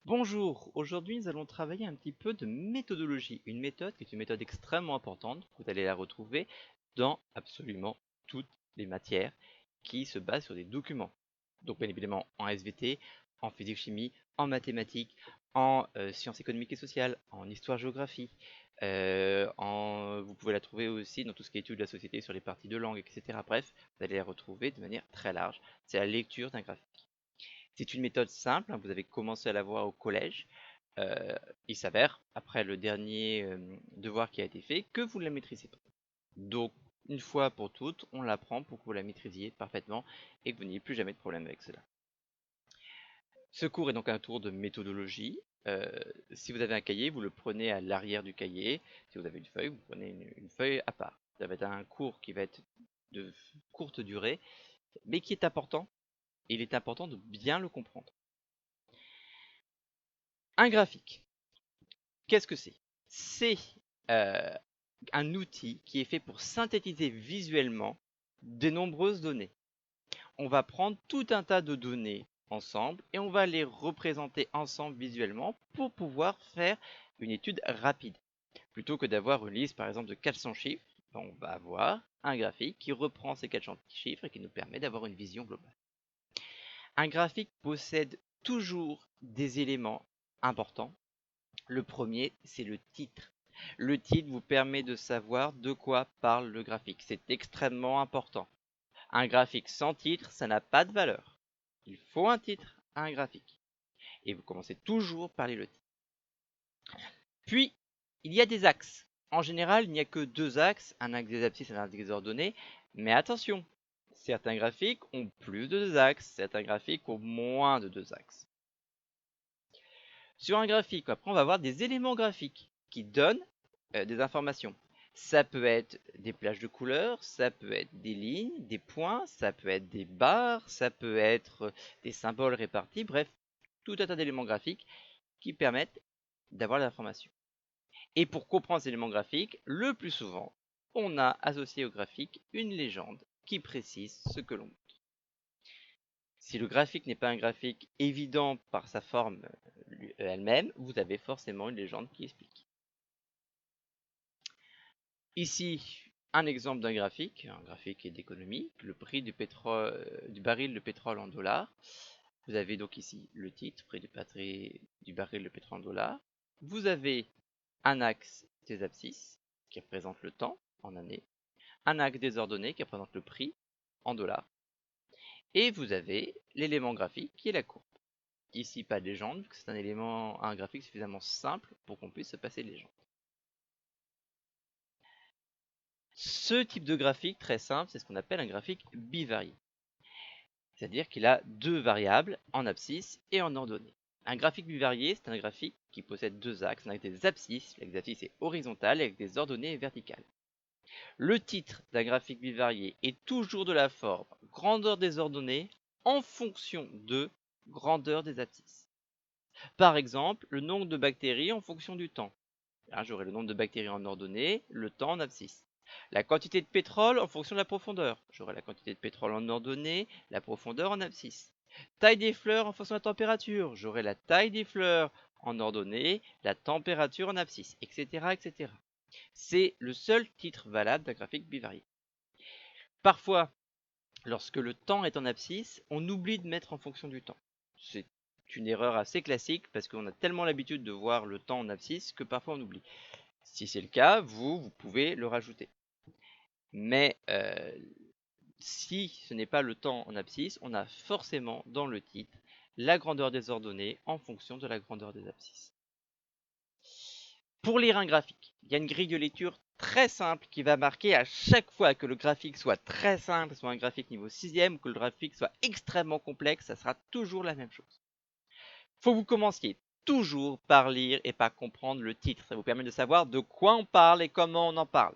Bonjour, aujourd'hui nous allons travailler un petit peu de méthodologie, une méthode qui est une méthode extrêmement importante, vous allez la retrouver dans absolument toutes les matières qui se basent sur des documents. Donc bien évidemment en SVT, en physique-chimie, en mathématiques, en sciences économiques et sociales, en histoire-géographie, vous pouvez la trouver aussi dans tout ce qui est études de la société sur les parties de langue, etc. Bref, vous allez la retrouver de manière très large, c'est la lecture d'un graphique. C'est une méthode simple, hein, vous avez commencé à la voir au collège. Euh, il s'avère, après le dernier devoir qui a été fait, que vous ne la maîtrisez pas. Donc, une fois pour toutes, on l'apprend pour que vous la maîtrisiez parfaitement et que vous n'ayez plus jamais de problème avec cela. Ce cours est donc un tour de méthodologie. Euh, si vous avez un cahier, vous le prenez à l'arrière du cahier. Si vous avez une feuille, vous prenez une feuille à part. Ça va être un cours qui va être de courte durée, mais qui est important. Et il est important de bien le comprendre. Un graphique. Qu'est-ce que c'est? C'est euh, un outil qui est fait pour synthétiser visuellement de nombreuses données. On va prendre tout un tas de données ensemble et on va les représenter ensemble visuellement pour pouvoir faire une étude rapide. Plutôt que d'avoir une liste par exemple de 400 chiffres, on va avoir un graphique qui reprend ces 400 chiffres et qui nous permet d'avoir une vision globale. Un graphique possède toujours des éléments importants. Le premier, c'est le titre. Le titre vous permet de savoir de quoi parle le graphique. C'est extrêmement important. Un graphique sans titre, ça n'a pas de valeur. Il faut un titre à un graphique. Et vous commencez toujours par le titre. Puis, il y a des axes. En général, il n'y a que deux axes, un axe des abscisses et un axe des ordonnées. Mais attention, certains graphiques ont plus de deux axes, certains graphiques ont moins de deux axes. Sur un graphique, après, on va avoir des éléments graphiques qui donnent des informations. Ça peut être des plages de couleurs, ça peut être des lignes, des points, ça peut être des barres, ça peut être des symboles répartis, bref, tout un tas d'éléments graphiques qui permettent d'avoir l'information. Et pour comprendre ces éléments graphiques, le plus souvent, on a associé au graphique une légende qui précise ce que l'on montre. Si le graphique n'est pas un graphique évident par sa forme elle-même, vous avez forcément une légende qui explique. Ici, un exemple d'un graphique, un graphique d'économie, le prix du baril de pétrole en dollars. Vous avez donc ici le titre, prix du baril de pétrole en dollars. Vous avez un axe des abscisses qui représente le temps en années, un axe des ordonnées qui représente le prix en dollars, et vous avez l'élément graphique qui est la courbe. Ici, pas de légende, c'est un graphique suffisamment simple pour qu'on puisse se passer de légende. Ce type de graphique très simple, c'est ce qu'on appelle un graphique bivarié. C'est-à-dire qu'il a deux variables en abscisse et en ordonnée. Un graphique bivarié, c'est un graphique qui possède deux axes, avec des abscisses, l'axe abscisse est horizontal et avec des ordonnées verticales. Le titre d'un graphique bivarié est toujours de la forme grandeur des ordonnées en fonction de grandeur des abscisses. Par exemple, le nombre de bactéries en fonction du temps. Là, j'aurai le nombre de bactéries en ordonnée, le temps en abscisse. La quantité de pétrole en fonction de la profondeur. J'aurai la quantité de pétrole en ordonnée, la profondeur en abscisse. Taille des fleurs en fonction de la température. J'aurai la taille des fleurs en ordonnée, la température en abscisse, etc., etc. C'est le seul titre valable d'un graphique bivarié. Parfois, lorsque le temps est en abscisse, on oublie de mettre en fonction du temps. C'est une erreur assez classique parce qu'on a tellement l'habitude de voir le temps en abscisse que parfois on oublie. Si c'est le cas, vous pouvez le rajouter. Mais si ce n'est pas le temps en abscisse, on a forcément dans le titre la grandeur des ordonnées en fonction de la grandeur des abscisses. Pour lire un graphique, il y a une grille de lecture très simple qui va marquer à chaque fois que le graphique soit très simple, soit un graphique niveau 6e, ou que le graphique soit extrêmement complexe, ça sera toujours la même chose. Faut que vous commenciez toujours par lire et par comprendre le titre. Ça vous permet de savoir de quoi on parle et comment on en parle.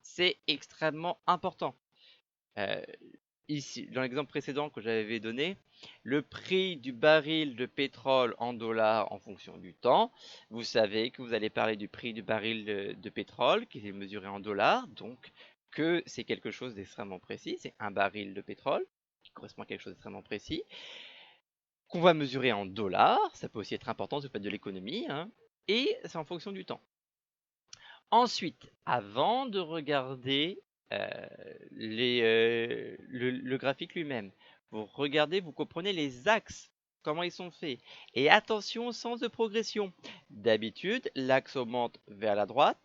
C'est extrêmement important. Euh, Ici, dans l'exemple précédent que j'avais donné, le prix du baril de pétrole en dollars en fonction du temps, vous savez que vous allez parler du prix du baril de pétrole qui est mesuré en dollars, donc que c'est quelque chose d'extrêmement précis, c'est un baril de pétrole qui correspond à quelque chose d'extrêmement précis. qu'on va mesurer en dollars, ça peut aussi être important si vous faites de l'économie, hein, et c'est en fonction du temps. Ensuite, avant de regarder le graphique lui-même, vous regardez, vous comprenez les axes, comment ils sont faits. Et attention au sens de progression. D'habitude, l'axe augmente vers la droite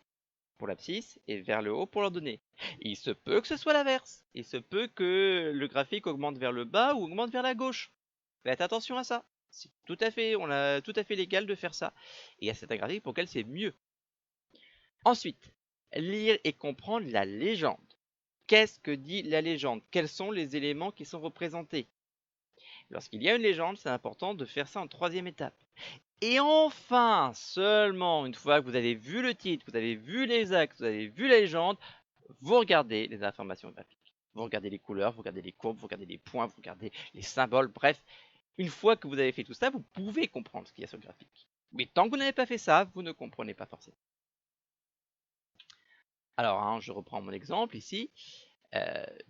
pour l'abscisse et vers le haut pour l'ordonnée. Il se peut que ce soit l'inverse. Il se peut que le graphique augmente vers le bas ou augmente vers la gauche. Faites attention à ça. C'est tout à fait, on a tout à fait légal de faire ça. Et il y a certains graphiques pour lesquels c'est mieux. Ensuite, lire et comprendre la légende. Qu'est-ce que dit la légende? Quels sont les éléments qui sont représentés? Lorsqu'il y a une légende, c'est important de faire ça en troisième étape. Et enfin, seulement une fois que vous avez vu le titre, vous avez vu les axes, vous avez vu la légende, vous regardez les informations graphiques. Vous regardez les couleurs, vous regardez les courbes, vous regardez les points, vous regardez les symboles, bref. Une fois que vous avez fait tout ça, vous pouvez comprendre ce qu'il y a sur le graphique. Mais tant que vous n'avez pas fait ça, vous ne comprenez pas forcément. Alors, hein, je reprends mon exemple ici.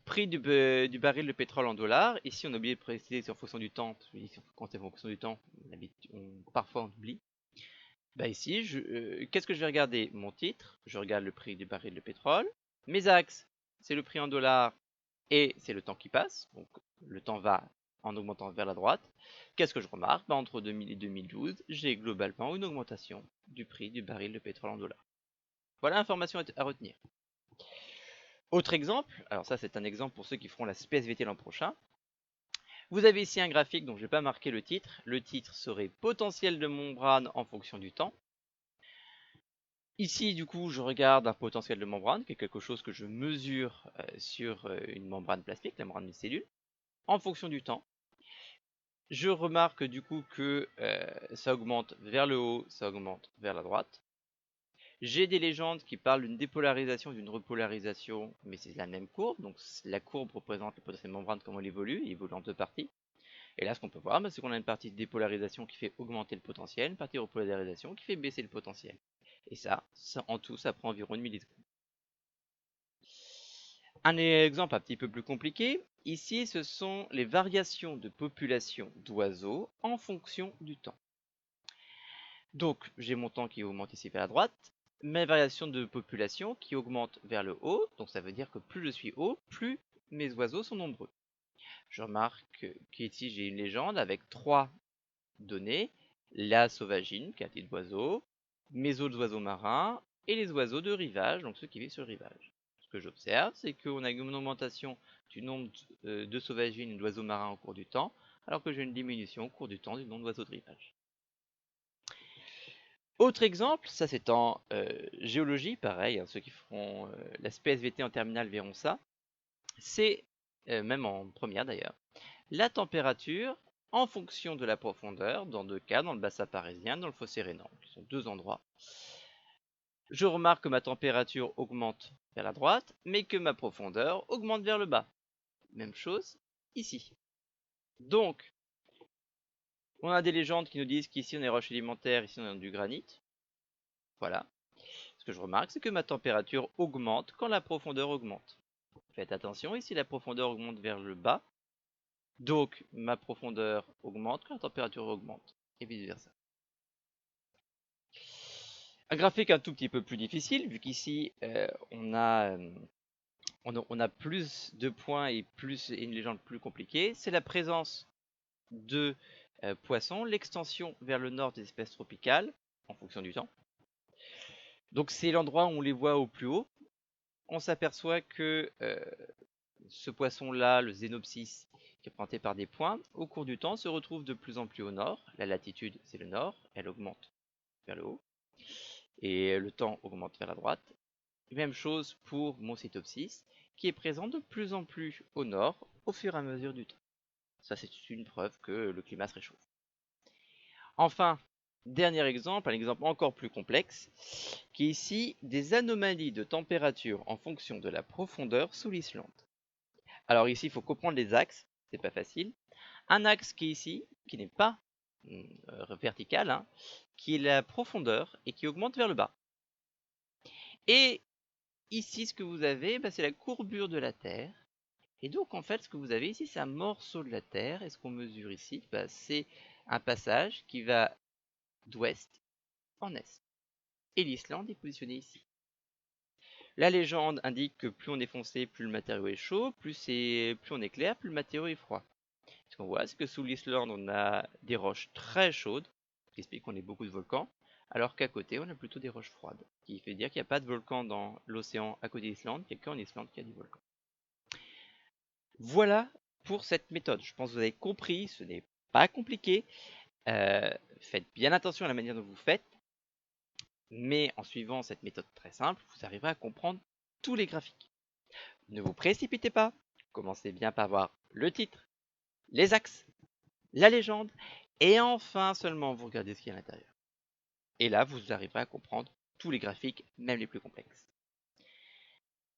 Prix du baril de pétrole en dollars. Ici, on a oublié de préciser en fonction du temps. Parce que ici, quand c'est en fonction du temps, parfois on oublie. Bah ici, qu'est-ce que je vais regarder? Mon titre, je regarde le prix du baril de pétrole. Mes axes, c'est le prix en dollars et c'est le temps qui passe. Donc, le temps va en augmentant vers la droite. Qu'est-ce que je remarque? Bah, entre 2000 et 2012, j'ai globalement une augmentation du prix du baril de pétrole en dollars. Voilà l'information à retenir. Autre exemple, alors ça c'est un exemple pour ceux qui feront la SPSVT l'an prochain. Vous avez ici un graphique dont je n'ai pas marqué le titre. Le titre serait potentiel de membrane en fonction du temps. Ici, du coup, je regarde un potentiel de membrane, qui est quelque chose que je mesure sur une membrane plastique, la membrane d'une cellule, en fonction du temps. Je remarque du coup que ça augmente vers le haut, ça augmente vers la droite. J'ai des légendes qui parlent d'une dépolarisation, d'une repolarisation, mais c'est la même courbe. Donc la courbe représente le potentiel de membrane, comment il évolue en deux parties. Et là, ce qu'on peut voir, c'est qu'on a une partie de dépolarisation qui fait augmenter le potentiel, une partie de repolarisation qui fait baisser le potentiel. Et ça en tout, ça prend environ une milliseconde. Un exemple un petit peu plus compliqué, ici, ce sont les variations de population d'oiseaux en fonction du temps. Donc, j'ai mon temps qui augmente ici vers la droite, mes variations de population qui augmentent vers le haut, donc ça veut dire que plus je suis haut, plus mes oiseaux sont nombreux. Je remarque qu'ici j'ai une légende avec 3 données, la sauvagine, qui est un type d'oiseau, mes autres oiseaux marins, et les oiseaux de rivage, donc ceux qui vivent sur le rivage. Ce que j'observe, c'est qu'on a une augmentation du nombre de sauvagines et d'oiseaux marins au cours du temps, alors que j'ai une diminution au cours du temps du nombre d'oiseaux de rivage. Autre exemple, ça c'est en géologie, pareil, hein, ceux qui feront la SPSVT en terminale verront ça. C'est, même en première d'ailleurs, la température en fonction de la profondeur, dans deux cas, dans le bassin parisien, dans le fossé rhénan, qui sont deux endroits. Je remarque que ma température augmente vers la droite, mais que ma profondeur augmente vers le bas. Même chose ici. Donc, on a des légendes qui nous disent qu'ici on a des roches élémentaires, ici on a du granit. Voilà. Ce que je remarque, c'est que ma température augmente quand la profondeur augmente. Faites attention, ici la profondeur augmente vers le bas, donc ma profondeur augmente quand la température augmente, et vice versa. Un graphique un tout petit peu plus difficile, vu qu'ici on a plus de points et une légende plus compliquée, c'est la présence de poissons, l'extension vers le nord des espèces tropicales, en fonction du temps. Donc c'est l'endroit où on les voit au plus haut. On s'aperçoit que ce poisson-là, le Xenopsis, qui est représenté par des points, au cours du temps se retrouve de plus en plus au nord. La latitude, c'est le nord, elle augmente vers le haut. Et le temps augmente vers la droite. Même chose pour Moncitopsis, qui est présent de plus en plus au nord au fur et à mesure du temps. Ça, c'est une preuve que le climat se réchauffe. Enfin, dernier exemple, un exemple encore plus complexe, qui est ici des anomalies de température en fonction de la profondeur sous l'Islande. Alors ici, il faut comprendre les axes, c'est pas facile. Un axe qui est ici, qui n'est pas vertical, hein, qui est la profondeur et qui augmente vers le bas. Et ici, ce que vous avez, c'est la courbure de la Terre. Et donc en fait ce que vous avez ici c'est un morceau de la Terre, et ce qu'on mesure ici c'est un passage qui va d'ouest en est. Et l'Islande est positionnée ici. La légende indique que plus on est foncé, plus le matériau est chaud, plus on est clair, plus le matériau est froid. Ce qu'on voit, c'est que sous l'Islande, on a des roches très chaudes, ce qui explique qu'on ait beaucoup de volcans, alors qu'à côté, on a plutôt des roches froides, ce qui fait dire qu'il n'y a pas de volcan dans l'océan à côté d'Islande, il n'y a qu'en Islande qu'il y a des volcans. Voilà pour cette méthode. Je pense que vous avez compris, ce n'est pas compliqué. Faites bien attention à la manière dont vous faites, mais en suivant cette méthode très simple, vous arriverez à comprendre tous les graphiques. Ne vous précipitez pas, commencez bien par voir le titre, les axes, la légende, et enfin seulement vous regardez ce qu'il y a à l'intérieur. Et là, vous arriverez à comprendre tous les graphiques, même les plus complexes.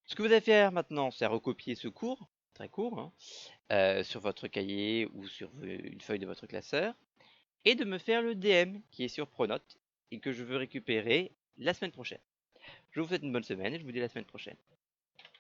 Ce que vous allez faire maintenant, c'est recopier ce cours, très court, sur votre cahier ou sur une feuille de votre classeur, et de me faire le DM qui est sur Pronote et que je veux récupérer la semaine prochaine. Je vous souhaite une bonne semaine et je vous dis à la semaine prochaine.